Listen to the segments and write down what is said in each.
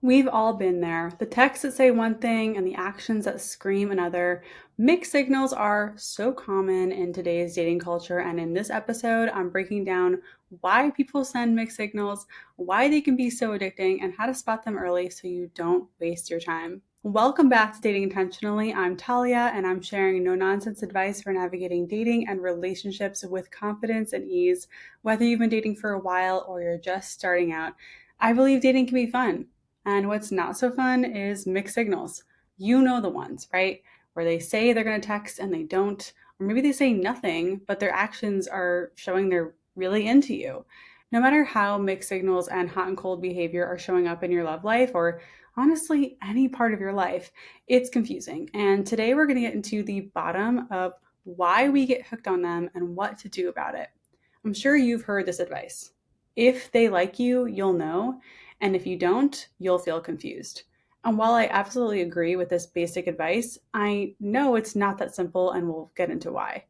We've all been there. The texts that say one thing and the actions that scream another. Mixed signals are so common in today's dating culture. And in this episode, I'm breaking down why people send mixed signals, why they can be so addicting, and how to spot them early so you don't waste your time. Welcome back to Dating Intentionally. I'm Talia, and I'm sharing no nonsense advice for navigating dating and relationships with confidence and ease. Whether you've been dating for a while or you're just starting out, I believe dating can be fun. And what's not so fun is mixed signals. You know the ones, right? Where they say they're going to text and they don't. Or maybe they say nothing, but their actions are showing they're really into you. No matter how mixed signals and hot and cold behavior are showing up in your love life, or honestly, any part of your life, it's confusing. And today we're going to get into the bottom of why we get hooked on them and what to do about it. I'm sure you've heard this advice. If they like you, you'll know. And if you don't, you'll feel confused. And while I absolutely agree with this basic advice, I know it's not that simple, and we'll get into why.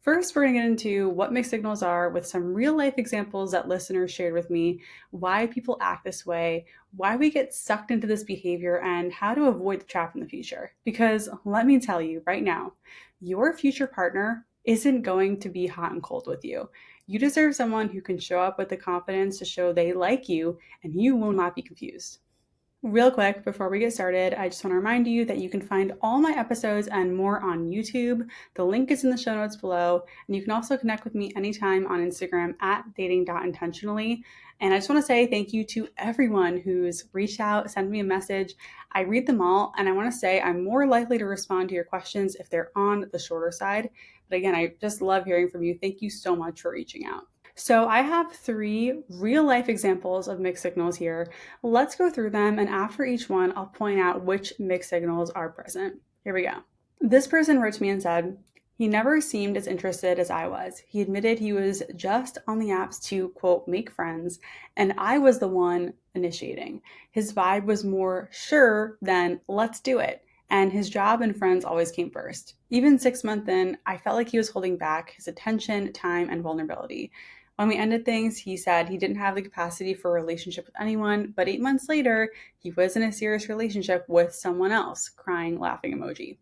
First, we're going to get into what mixed signals are with some real life examples that listeners shared with me, why people act this way, why we get sucked into this behavior, and how to avoid the trap in the future. Because let me tell you right now, your future partner isn't going to be hot and cold with you. You deserve someone who can show up with the confidence to show they like you, and you will not be confused. Real quick, before we get started, I just want to remind you that you can find all my episodes and more on YouTube. The link is in the show notes below, and you can also connect with me anytime on Instagram at dating.intentionally. And I just want to say thank you to everyone who's reached out, sent me a message. I read them all, and I want to say I'm more likely to respond to your questions if they're on the shorter side. But again, I just love hearing from you. Thank you so much for reaching out. So I have 3 real life examples of mixed signals here. Let's go through them, and after each one, I'll point out which mixed signals are present. Here we go. This person wrote to me and said, he never seemed as interested as I was. He admitted he was just on the apps to, quote, make friends, and I was the one initiating. His vibe was more sure than let's do it, and his job and friends always came first. Even 6 months in, I felt like he was holding back his attention, time, and vulnerability. When we ended things, he said he didn't have the capacity for a relationship with anyone, but 8 months later, he was in a serious relationship with someone else, crying, laughing emoji.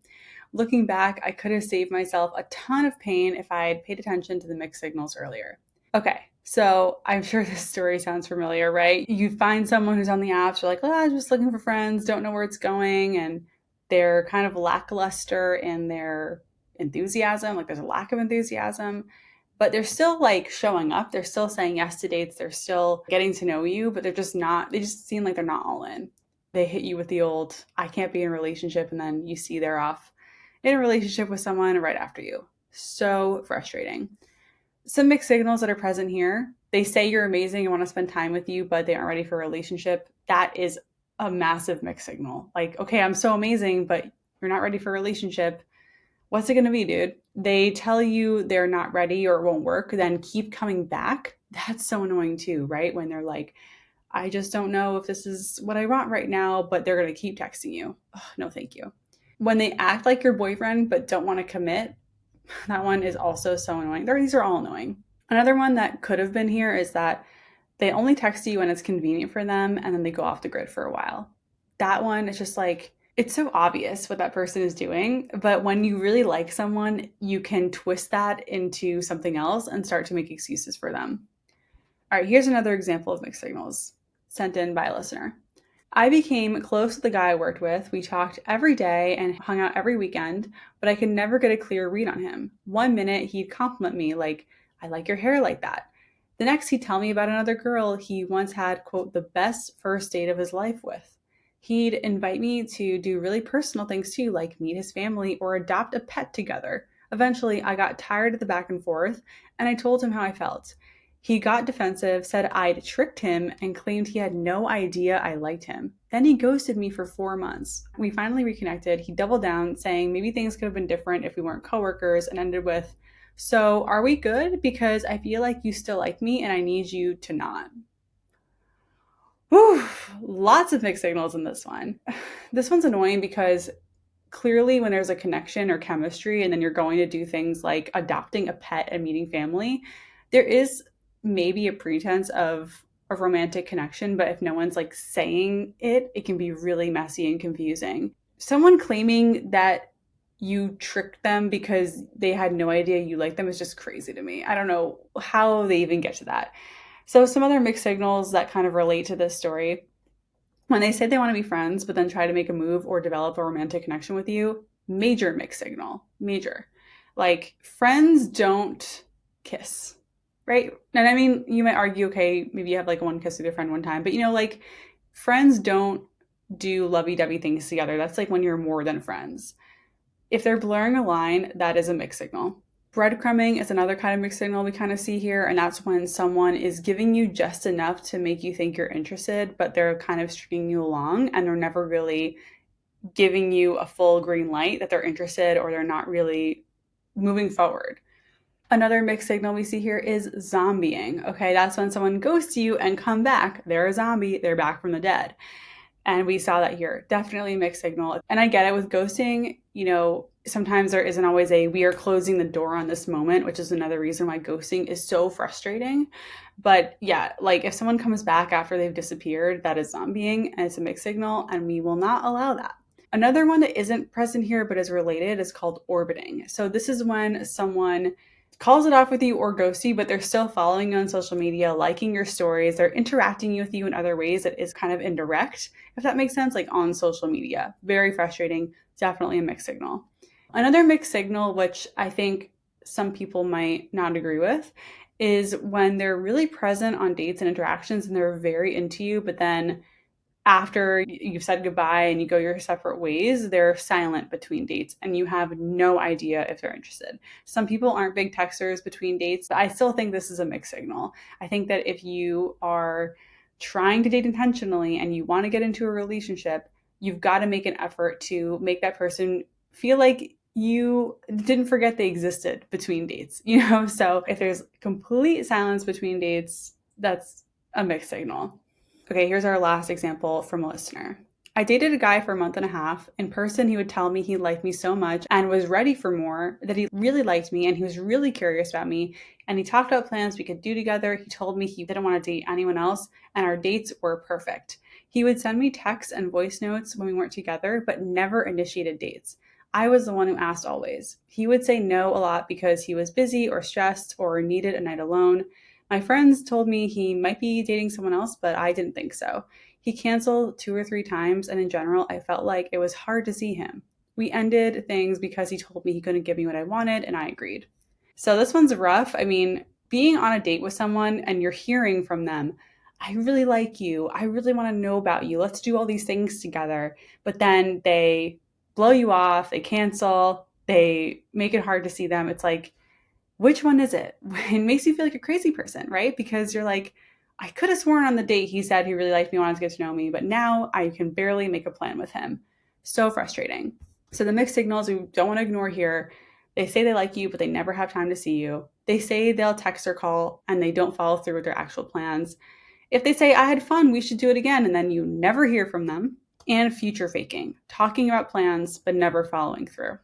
Looking back, I could have saved myself a ton of pain if I had paid attention to the mixed signals earlier. Okay, so I'm sure this story sounds familiar, right? You find someone who's on the apps, you're like, oh, I'm just looking for friends, don't know where it's going, and they're kind of lackluster in their enthusiasm, like there's a lack of enthusiasm, but they're still like showing up. They're still saying yes to dates. They're still getting to know you, but they're just not, they just seem like they're not all in. They hit you with the old, I can't be in a relationship. And then you see they're off in a relationship with someone right after you. So frustrating. Some mixed signals that are present here. They say you're amazing and want to spend time with you, but they aren't ready for a relationship. That is a massive mixed signal. Like, okay, I'm so amazing, but you're not ready for a relationship. What's it going to be, dude? They tell you they're not ready or it won't work, then keep coming back. That's so annoying too, right? When they're like, I just don't know if this is what I want right now, but they're going to keep texting you. Ugh, no, thank you. When they act like your boyfriend but don't want to commit, that one is also so annoying. These are all annoying. Another one that could have been here is that they only text you when it's convenient for them and then they go off the grid for a while. That one is just like, it's so obvious what that person is doing, but when you really like someone, you can twist that into something else and start to make excuses for them. All right, here's another example of mixed signals sent in by a listener. I became close with the guy I worked with. We talked every day and hung out every weekend, but I could never get a clear read on him. One minute he'd compliment me like, I like your hair like that. The next he'd tell me about another girl he once had, quote, the best first date of his life with. He'd invite me to do really personal things too, like meet his family or adopt a pet together. Eventually, I got tired of the back and forth, and I told him how I felt. He got defensive, said I'd tricked him, and claimed he had no idea I liked him. Then he ghosted me for 4 months. We finally reconnected. He doubled down, saying maybe things could have been different if we weren't coworkers, and ended with, so are we good? Because I feel like you still like me and I need you to not. Whew, lots of mixed signals in this one. This one's annoying because clearly when there's a connection or chemistry and then you're going to do things like adopting a pet and meeting family, there is maybe a pretense of a romantic connection, but if no one's like saying it, it can be really messy and confusing. Someone claiming that you tricked them because they had no idea you liked them is just crazy to me. I don't know how they even get to that. So, some other mixed signals that kind of relate to this story: when they say they want to be friends, but then try to make a move or develop a romantic connection with you, major mixed signal, major. Like, friends don't kiss, right? And I mean, you might argue, okay, maybe you have like one kiss with your friend one time, but like, friends don't do lovey dovey things together. That's like when you're more than friends. If they're blurring a line, that is a mixed signal. Breadcrumbing is another kind of mixed signal we kind of see here, and that's when someone is giving you just enough to make you think you're interested, but they're kind of stringing you along and they're never really giving you a full green light that they're interested, or they're not really moving forward. Another mixed signal we see here is zombieing. Okay, that's when someone ghosts you and come back. They're a zombie, they're back from the dead. And we saw that here. Definitely a mixed signal. And I get it with ghosting, sometimes there isn't always a we are closing the door on this moment, which is another reason why ghosting is so frustrating. But yeah, like if someone comes back after they've disappeared, that is zombieing and it's a mixed signal, and we will not allow that. Another one that isn't present here but is related is called orbiting. So this is when someone calls it off with you or ghosts you, but they're still following you on social media, liking your stories. They're interacting with you in other ways that is kind of indirect, if that makes sense, like on social media. Very frustrating. Definitely a mixed signal. Another mixed signal, which I think some people might not agree with, is when they're really present on dates and interactions and they're very into you, but then after you've said goodbye and you go your separate ways, they're silent between dates and you have no idea if they're interested. Some people aren't big texters between dates, but I still think this is a mixed signal. I think that if you are trying to date intentionally and you want to get into a relationship, you've got to make an effort to make that person feel like you didn't forget they existed between dates, So if there's complete silence between dates, that's a mixed signal. Okay, here's our last example from a listener. I dated a guy for a month and a half. In person, he would tell me he liked me so much and was ready for more, that he really liked me and he was really curious about me. And he talked about plans we could do together. He told me he didn't want to date anyone else, and our dates were perfect. He would send me texts and voice notes when we weren't together, but never initiated dates. I was the one who asked always. He would say no a lot because he was busy or stressed or needed a night alone. My friends told me he might be dating someone else, but I didn't think so. He canceled 2 or 3 times, and in general, I felt like it was hard to see him. We ended things because he told me he couldn't give me what I wanted, and I agreed. So this one's rough. I mean, being on a date with someone and you're hearing from them, I really like you. I really want to know about you. Let's do all these things together. But then they blow you off, they cancel, they make it hard to see them. It's like, which one is it? It makes you feel like a crazy person, right? Because you're like, I could have sworn on the date he said he really liked me, wanted to get to know me, but now I can barely make a plan with him. So frustrating. So the mixed signals we don't want to ignore here. They say they like you, but they never have time to see you. They say they'll text or call and they don't follow through with their actual plans. If they say, I had fun, we should do it again, and then you never hear from them. And future faking, talking about plans, but never following through.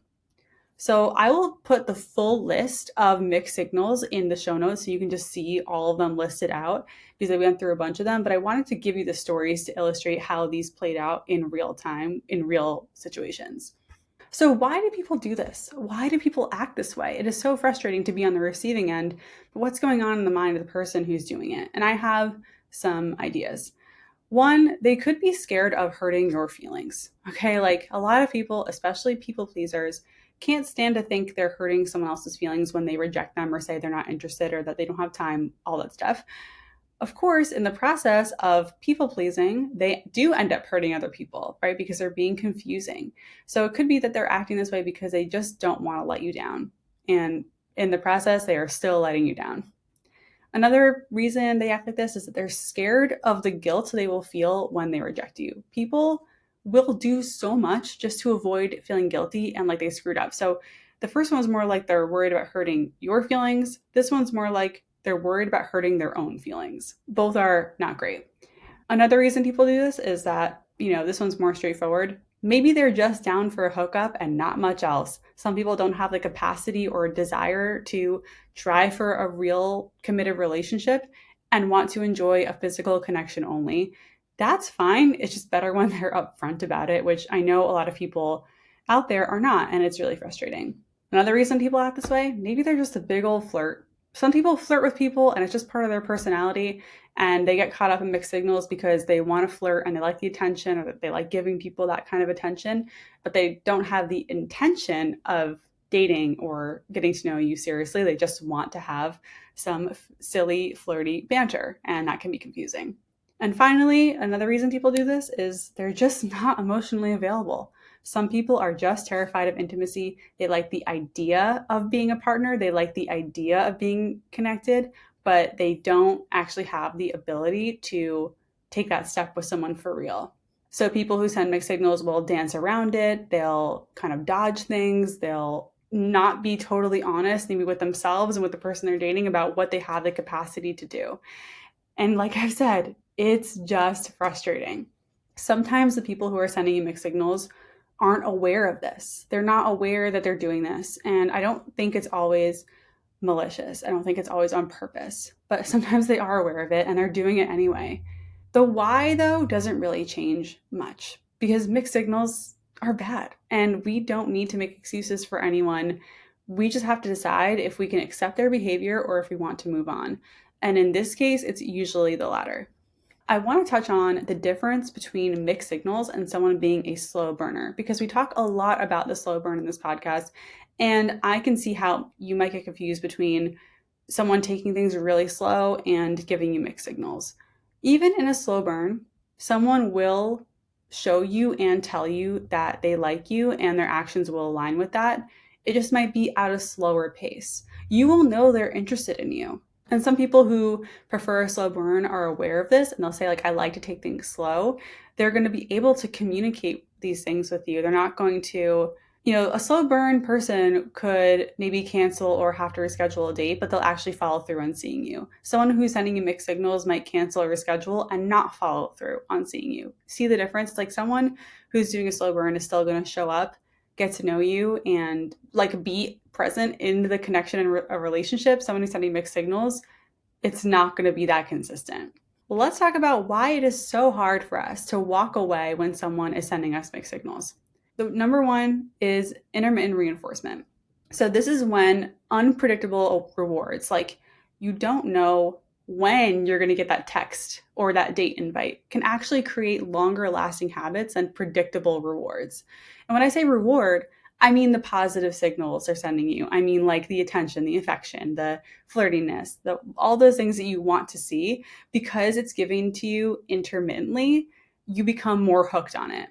So I will put the full list of mixed signals in the show notes so you can just see all of them listed out, because I went through a bunch of them, but I wanted to give you the stories to illustrate how these played out in real time, in real situations. So why do people do this? Why do people act this way? It is so frustrating to be on the receiving end, but what's going on in the mind of the person who's doing it? And I have some ideas. One, they could be scared of hurting your feelings. Okay, like a lot of people, especially people pleasers, can't stand to think they're hurting someone else's feelings when they reject them or say they're not interested or that they don't have time, all that stuff. Of course, in the process of people pleasing, they do end up hurting other people, right? Because they're being confusing. So it could be that they're acting this way because they just don't want to let you down. And in the process, they are still letting you down. Another reason they act like this is that they're scared of the guilt they will feel when they reject you. People will do so much just to avoid feeling guilty and like they screwed up. So the first one's more like they're worried about hurting your feelings. This one's more like they're worried about hurting their own feelings. Both are not great. Another reason people do this is that, this one's more straightforward. Maybe they're just down for a hookup and not much else. Some people don't have the capacity or desire to try for a real committed relationship, and want to enjoy a physical connection only, that's fine. It's just better when they're upfront about it, which I know a lot of people out there are not, and it's really frustrating. Another reason people act this way, maybe they're just a big old flirt. Some people flirt with people and it's just part of their personality, and they get caught up in mixed signals because they want to flirt and they like the attention, or that they like giving people that kind of attention, but they don't have the intention of dating or getting to know you seriously. They just want to have some silly, flirty banter, and that can be confusing. And finally, another reason people do this is they're just not emotionally available. Some people are just terrified of intimacy. They like the idea of being a partner, they like the idea of being connected, but they don't actually have the ability to take that step with someone for real. So people who send mixed signals will dance around it, they'll kind of dodge things, they'll not be totally honest, maybe with themselves and with the person they're dating, about what they have the capacity to do. And like I've said, it's just frustrating. Sometimes the people who are sending you mixed signals aren't aware of this. They're not aware that they're doing this. And I don't think it's always malicious. I don't think it's always on purpose, but sometimes they are aware of it and they're doing it anyway. The why, though, doesn't really change much because mixed signals are bad and we don't need to make excuses for anyone. We just have to decide if we can accept their behavior or if we want to move on. And in this case, it's usually the latter. I want to touch on the difference between mixed signals and someone being a slow burner, because we talk a lot about the slow burn in this podcast. And I can see how you might get confused between someone taking things really slow and giving you mixed signals. Even in a slow burn, someone will show you and tell you that they like you and their actions will align with that. It just might be at a slower pace. You will know they're interested in you. And some people who prefer a slow burn are aware of this and they'll say, like, I like to take things slow. They're going to be able to communicate these things with you. They're not going to, a slow burn person could maybe cancel or have to reschedule a date, but they'll actually follow through on seeing you. Someone who's sending you mixed signals might cancel or reschedule and not follow through on seeing you. See the difference? It's like someone who's doing a slow burn is still going to show up, get to know you, and like be present in the connection and a relationship. Someone who's sending mixed signals, it's not going to be that consistent. Well, let's talk about why it is so hard for us to walk away when someone is sending us mixed signals. The number one is intermittent reinforcement. So this is when unpredictable rewards, like you don't know when you're going to get that text or that date invite, can actually create longer lasting habits and predictable rewards. And when I say reward, I mean the positive signals they're sending you. I mean like the attention, the affection, the flirtiness, all those things that you want to see. Because it's given to you intermittently, you become more hooked on it.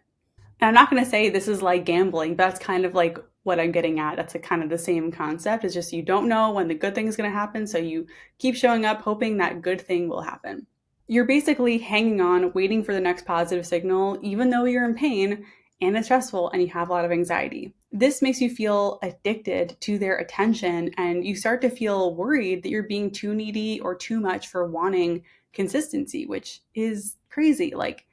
And I'm not going to say this is like gambling, but that's kind of like what I'm getting at. That's kind of the same concept. It's just you don't know when the good thing is going to happen, so you keep showing up hoping that good thing will happen. You're basically hanging on, waiting for the next positive signal, even though you're in pain and it's stressful and you have a lot of anxiety. This makes you feel addicted to their attention, and you start to feel worried that you're being too needy or too much for wanting consistency, which is crazy. Like,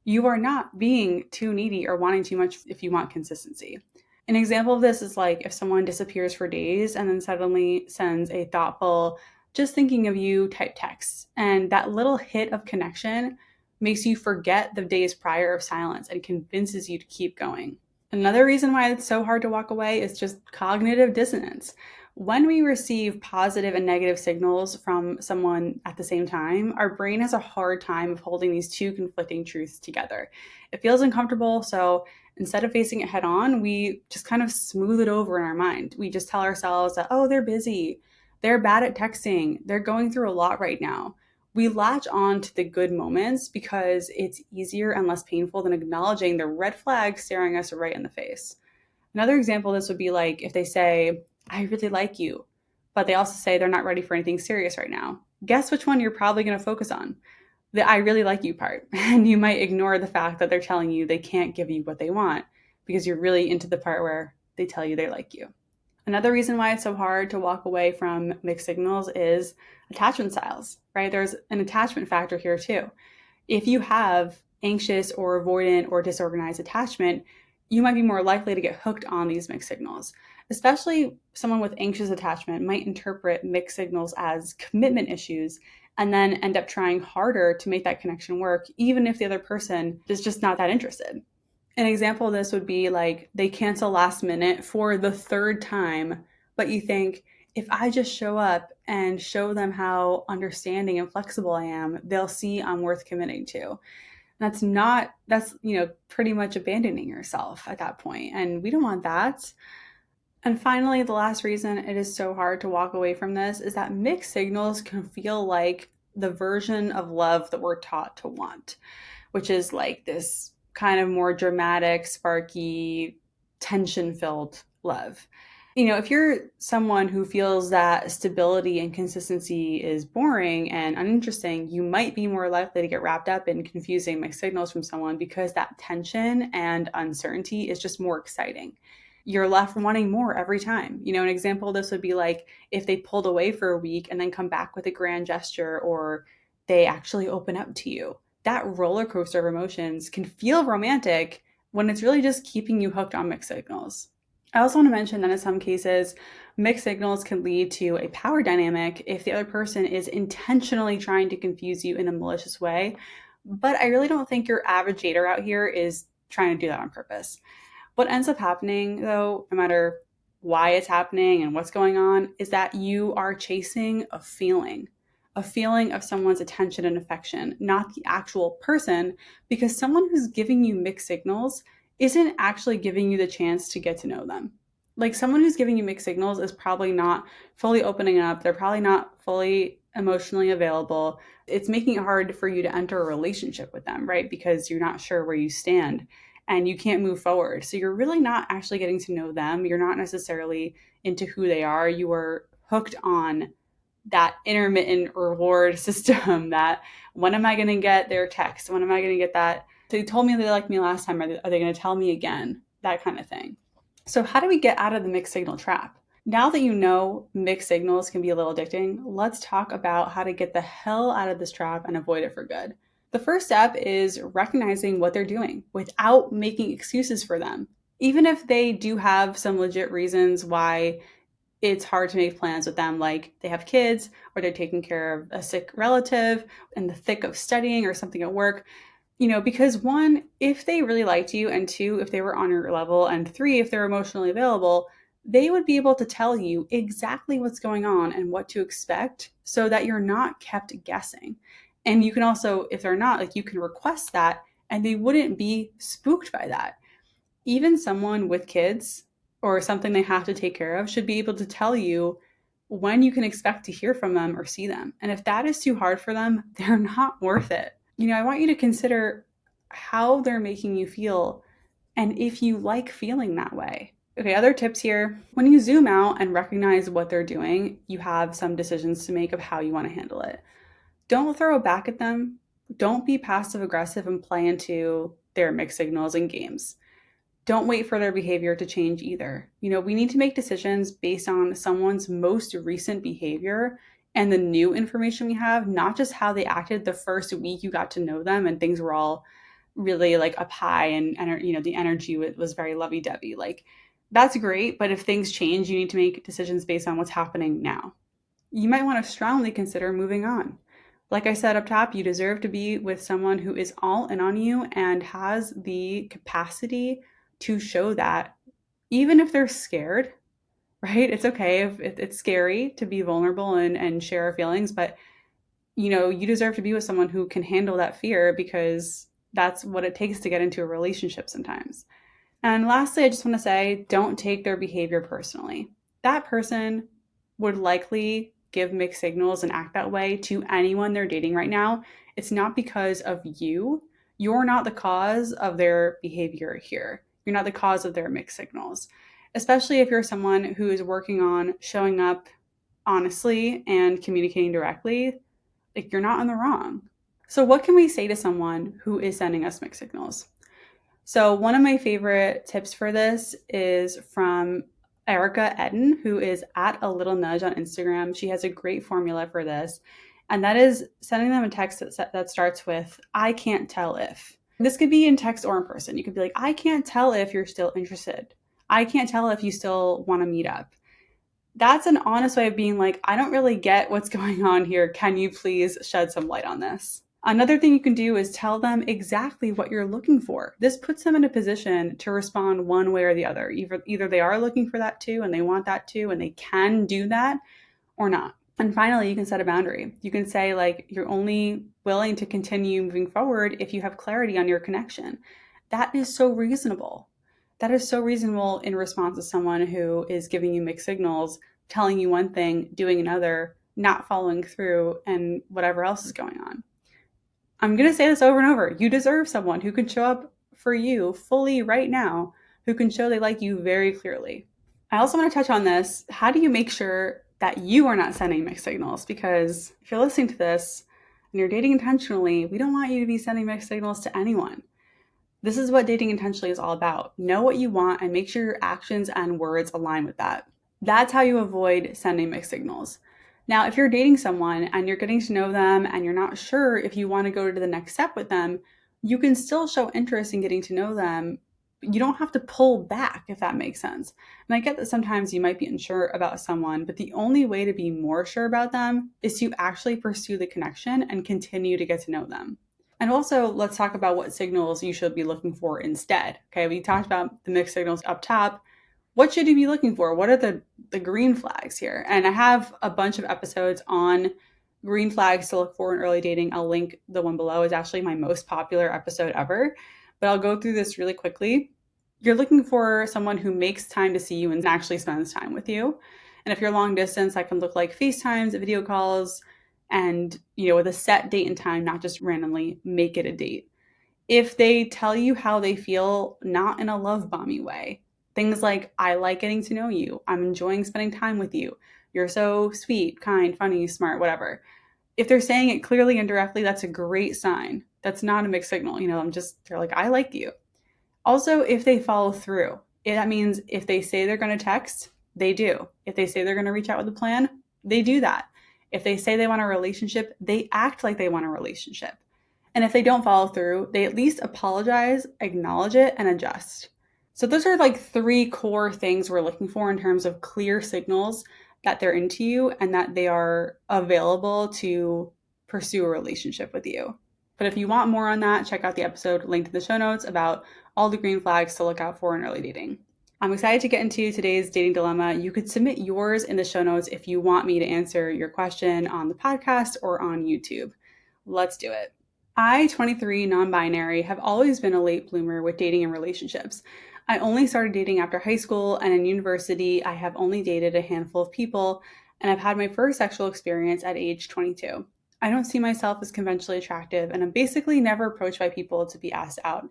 you are not being too needy or wanting too much if you want consistency. An example of this is like if someone disappears for days and then suddenly sends a thoughtful, just thinking of you type text. And that little hit of connection makes you forget the days prior of silence and convinces you to keep going. Another reason why it's so hard to walk away is just cognitive dissonance. When we receive positive and negative signals from someone at the same time, our brain has a hard time of holding these two conflicting truths together. It feels uncomfortable, so instead of facing it head on, we just kind of smooth it over in our mind. We just tell ourselves that, oh, they're busy, they're bad at texting, they're going through a lot right now. We latch on to the good moments because it's easier and less painful than acknowledging the red flag staring us right in the face. Another example of this would be like if they say, I really like you, but they also say they're not ready for anything serious right now. Guess which one you're probably going to focus on? The I really like you part. And you might ignore the fact that they're telling you they can't give you what they want because you're really into the part where they tell you they like you. Another reason why it's so hard to walk away from mixed signals is attachment styles, right? There's an attachment factor here too. If you have anxious or avoidant or disorganized attachment, you might be more likely to get hooked on these mixed signals. Especially someone with anxious attachment might interpret mixed signals as commitment issues and then end up trying harder to make that connection work, even if the other person is just not that interested. An example of this would be like they cancel last minute for the third time, but you think, if I just show up and show them how understanding and flexible I am, they'll see I'm worth committing to. That's not, that's, pretty much abandoning yourself at that point. And we don't want that. And finally, the last reason it is so hard to walk away from this is that mixed signals can feel like the version of love that we're taught to want, which is like this kind of more dramatic, sparky, tension filled love. If you're someone who feels that stability and consistency is boring and uninteresting, you might be more likely to get wrapped up in confusing mixed signals from someone because that tension and uncertainty is just more exciting. You're left wanting more every time. An example of this would be like if they pulled away for a week and then come back with a grand gesture, or they actually open up to you. That roller coaster of emotions can feel romantic when it's really just keeping you hooked on mixed signals. I also want to mention that in some cases, mixed signals can lead to a power dynamic if the other person is intentionally trying to confuse you in a malicious way. But I really don't think your average dater out here is trying to do that on purpose. What ends up happening, though, no matter why it's happening and what's going on, is that you are chasing a feeling of someone's attention and affection, not the actual person, because someone who's giving you mixed signals isn't actually giving you the chance to get to know them. Like someone who's giving you mixed signals is probably not fully opening up. They're probably not fully emotionally available. It's making it hard for you to enter a relationship with them, right? Because you're not sure where you stand and you can't move forward. So you're really not actually getting to know them. You're not necessarily into who they are. You are hooked on that intermittent reward system that when am I going to get their text? When am I going to get that? They told me they liked me last time. Are they going to tell me again? That kind of thing. So how do we get out of the mixed signal trap? Now that you know mixed signals can be a little addicting, let's talk about how to get the hell out of this trap and avoid it for good. The first step is recognizing what they're doing without making excuses for them. Even if they do have some legit reasons why it's hard to make plans with them, like they have kids or they're taking care of a sick relative in the thick of studying or something at work, because one, if they really liked you, and two, if they were on your level, and three, if they're emotionally available, they would be able to tell you exactly what's going on and what to expect so that you're not kept guessing. And you can also, if they're not, like you can request that and they wouldn't be spooked by that. Even someone with kids or something they have to take care of should be able to tell you when you can expect to hear from them or see them. And if that is too hard for them, they're not worth it. I want you to consider how they're making you feel and if you like feeling that way. Okay, other tips here. When you zoom out and recognize what they're doing, you have some decisions to make of how you want to handle it. Don't throw it back at them. Don't be passive aggressive and play into their mixed signals and games. Don't wait for their behavior to change either. We need to make decisions based on someone's most recent behavior and the new information we have, not just how they acted the first week you got to know them and things were all really like up high and the energy was very lovey-dovey. Like that's great, but if things change, you need to make decisions based on what's happening now. You might want to strongly consider moving on. Like I said up top, you deserve to be with someone who is all in on you and has the capacity to show that, even if they're scared, right? It's okay if it's scary to be vulnerable and share our feelings, but you deserve to be with someone who can handle that fear, because that's what it takes to get into a relationship sometimes. And lastly, I just want to say, don't take their behavior personally. That person would likely give mixed signals and act that way to anyone they're dating right now. It's not because of you. You're not the cause of their behavior here. You're not the cause of their mixed signals, especially if you're someone who is working on showing up honestly and communicating directly. Like, you're not in the wrong. So what can we say to someone who is sending us mixed signals? So one of my favorite tips for this is from Erica Eden, who is at a little nudge on Instagram. She has a great formula for this, and that is sending them a text that starts with, I can't tell if. This could be in text or in person. You could be like, I can't tell if you're still interested. I can't tell if you still want to meet up. That's an honest way of being like, I don't really get what's going on here. Can you please shed some light on this? Another thing you can do is tell them exactly what you're looking for. This puts them in a position to respond one way or the other. Either they are looking for that too and they want that too and they can do that, or not. And finally, you can set a boundary. You can say, like, you're only willing to continue moving forward if you have clarity on your connection. That is so reasonable. That is so reasonable in response to someone who is giving you mixed signals, telling you one thing, doing another, not following through, and whatever else is going on. I'm going to say this over and over. You deserve someone who can show up for you fully right now, who can show they like you very clearly. I also want to touch on this. How do you make sure that you are not sending mixed signals? Because if you're listening to this and you're dating intentionally, we don't want you to be sending mixed signals to anyone. This is what dating intentionally is all about. Know what you want and make sure your actions and words align with that. That's how you avoid sending mixed signals. Now, if you're dating someone and you're getting to know them and you're not sure if you want to go to the next step with them, you can still show interest in getting to know them. You don't have to pull back, if that makes sense. And I get that sometimes you might be unsure about someone, but the only way to be more sure about them is to actually pursue the connection and continue to get to know them. And also, let's talk about what signals you should be looking for instead. Okay, we talked about the mixed signals up top. What should you be looking for? What are the green flags here? And I have a bunch of episodes on green flags to look for in early dating. I'll link the one below. It's actually my most popular episode ever, but I'll go through this really quickly. You're looking for someone who makes time to see you and actually spends time with you. And if you're long distance, that can look like FaceTimes, video calls, and with a set date and time, not just randomly make it a date. If they tell you how they feel, not in a love bomby way, things like, I like getting to know you, I'm enjoying spending time with you, you're so sweet, kind, funny, smart, whatever. If they're saying it clearly and directly, that's a great sign. That's not a mixed signal. They're like, I like you. Also, if they follow through, that means if they say they're going to text, they do. If they say they're going to reach out with a plan, they do that. If they say they want a relationship, they act like they want a relationship. And if they don't follow through, they at least apologize, acknowledge it, and adjust. So those are like 3 core things we're looking for in terms of clear signals that they're into you and that they are available to pursue a relationship with you. But if you want more on that, check out the episode linked in the show notes about all the green flags to look out for in early dating. I'm excited to get into today's dating dilemma. You could submit yours in the show notes if you want me to answer your question on the podcast or on YouTube. Let's do it. I, 23, non-binary, have always been a late bloomer with dating and relationships. I only started dating after high school, and in university, I have only dated a handful of people, and I've had my first sexual experience at age 22. I don't see myself as conventionally attractive, and I'm basically never approached by people to be asked out.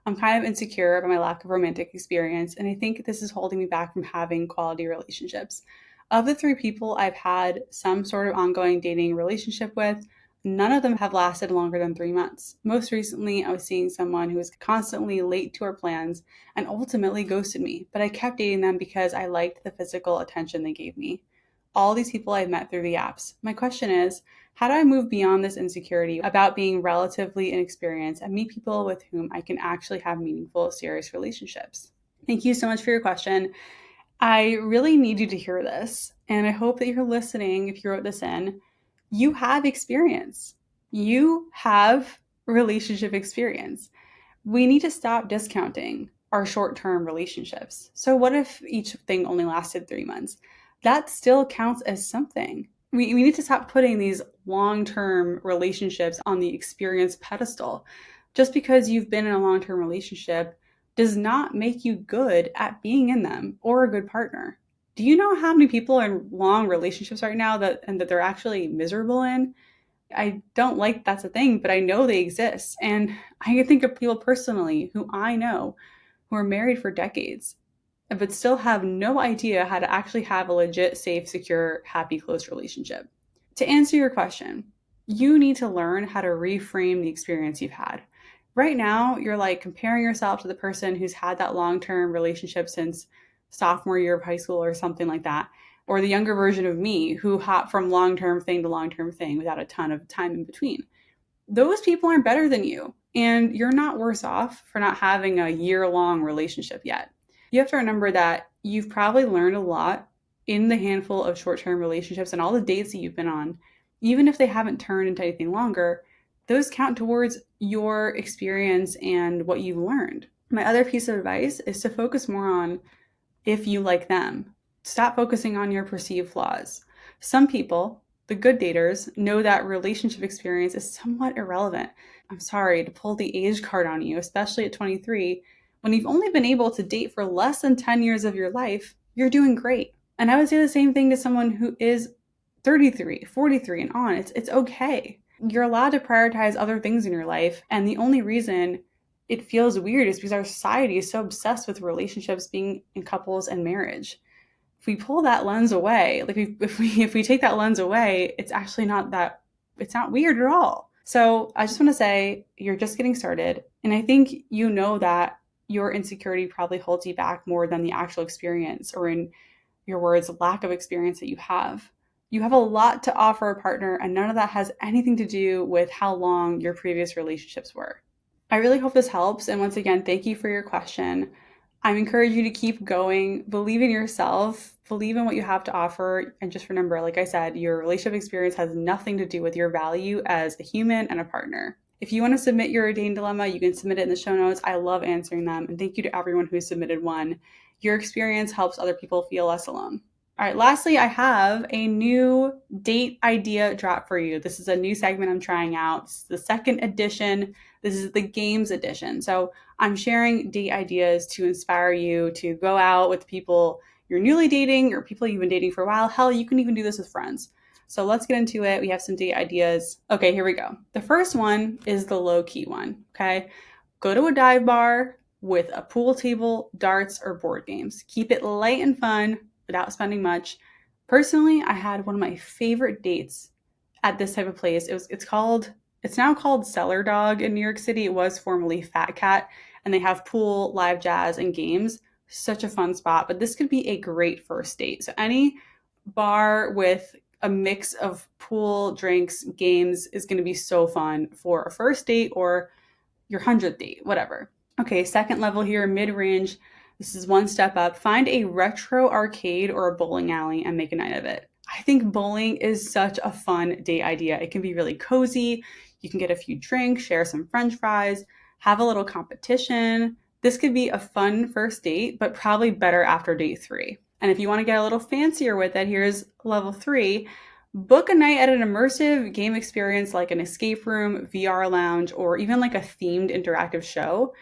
I'm kind of insecure about my lack of romantic experience, and I think this is holding me back from having quality relationships. Of the 3 people I've had some sort of ongoing dating relationship with, none of them have lasted longer than 3 months. Most recently, I was seeing someone who was constantly late to our plans and ultimately ghosted me, but I kept dating them because I liked the physical attention they gave me. All these people I've met through the apps. My question is, how do I move beyond this insecurity about being relatively inexperienced and meet people with whom I can actually have meaningful, serious relationships? Thank you so much for your question. I really need you to hear this, and I hope that you're listening if you wrote this in. You have experience. You have relationship experience. We need to stop discounting our short-term relationships. So what if each thing only lasted 3 months? That still counts as something. We need to stop putting these long-term relationships on the experience pedestal. Just because you've been in a long-term relationship does not make you good at being in them or a good partner. Do you know how many people are in long relationships right now that they're actually miserable in? I don't like that's a thing, but I know they exist. And I can think of people personally who I know who are married for decades, but still have no idea how to actually have a legit, safe, secure, happy, close relationship. To answer your question, you need to learn how to reframe the experience you've had. Right now, you're like comparing yourself to the person who's had that long-term relationship since sophomore year of high school or something like that, or the younger version of me who hopped from long-term thing to long-term thing without a ton of time in between. Those people aren't better than you, and you're not worse off for not having a year-long relationship yet. You have to remember that you've probably learned a lot in the handful of short-term relationships and all the dates that you've been on, even if they haven't turned into anything longer, those count towards your experience and what you've learned. My other piece of advice is to focus more on if you like them. Stop focusing on your perceived flaws. Some people, the good daters, know that relationship experience is somewhat irrelevant. I'm sorry to pull the age card on you, especially at 23. When you've only been able to date for less than 10 years of your life, you're doing great. And I would say the same thing to someone who is 33, 43, and on. It's okay. You're allowed to prioritize other things in your life. And the only reason it feels weird is because our society is so obsessed with relationships being in couples and marriage. If we pull that lens away, like if we take that lens away, it's actually it's not weird at all. So I just want to say you're just getting started. And I think you know that your insecurity probably holds you back more than the actual experience, or in your words, lack of experience that you have. You have a lot to offer a partner, and none of that has anything to do with how long your previous relationships were. I really hope this helps. And once again, thank you for your question. I'm encouraging you to keep going, believe in yourself, believe in what you have to offer. And just remember, like I said, your relationship experience has nothing to do with your value as a human and a partner. If you want to submit your dating dilemma, you can submit it in the show notes. I love answering them. And thank you to everyone who submitted one. Your experience helps other people feel less alone. All right, lastly, I have a new date idea drop for you. This is a new segment I'm trying out. This is the second edition. This is the games edition. So I'm sharing date ideas to inspire you to go out with people you're newly dating or people you've been dating for a while. Hell, you can even do this with friends. So let's get into it. We have some date ideas. Okay, here we go. The first one is the low-key one, okay? Go to a dive bar with a pool table, darts, or board games. Keep it light and fun without spending much. Personally, I had one of my favorite dates at this type of place. It's now called Cellar Dog in New York City. It was formerly Fat Cat, and they have pool, live jazz, and games. Such a fun spot, but this could be a great first date. So any bar with a mix of pool, drinks, games is going to be so fun for a first date or your 100th date, whatever. Okay, second level here, mid-range. This is one step up. Find a retro arcade or a bowling alley and make a night of it. I think bowling is such a fun date idea. It can be really cozy. You can get a few drinks, share some french fries, have a little competition. This could be a fun first date, but probably better after date 3. And if you want to get a little fancier with it, here's level 3. Book a night at an immersive game experience like an escape room, VR lounge, or even like a themed interactive show.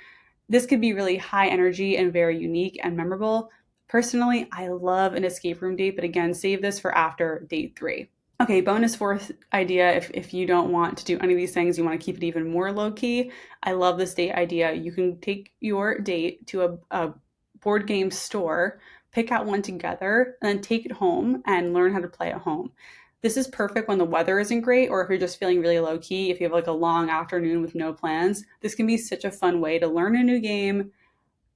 This could be really high energy and very unique and memorable. Personally, I love an escape room date, but again, save this for after date 3. Okay, bonus fourth idea. If you don't want to do any of these things, you want to keep it even more low key. I love this date idea. You can take your date to a board game store, pick out one together, and then take it home and learn how to play at home. This is perfect when the weather isn't great, or if you're just feeling really low key, if you have like a long afternoon with no plans. This can be such a fun way to learn a new game.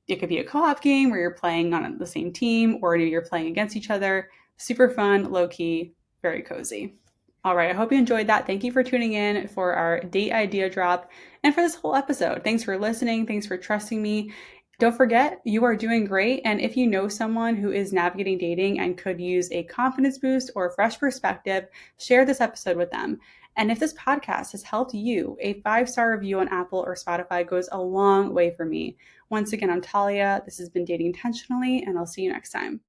It could be a co-op game where you're playing on the same team, or you're playing against each other. Super fun, low key, very cozy. All right, I hope you enjoyed that. Thank you for tuning in for our date idea drop and for this whole episode. Thanks for listening. Thanks for trusting me. Don't forget, you are doing great. And if you know someone who is navigating dating and could use a confidence boost or a fresh perspective, share this episode with them. And if this podcast has helped you, a 5-star review on Apple or Spotify goes a long way for me. Once again, I'm Talia. This has been Dating Intentionally, and I'll see you next time.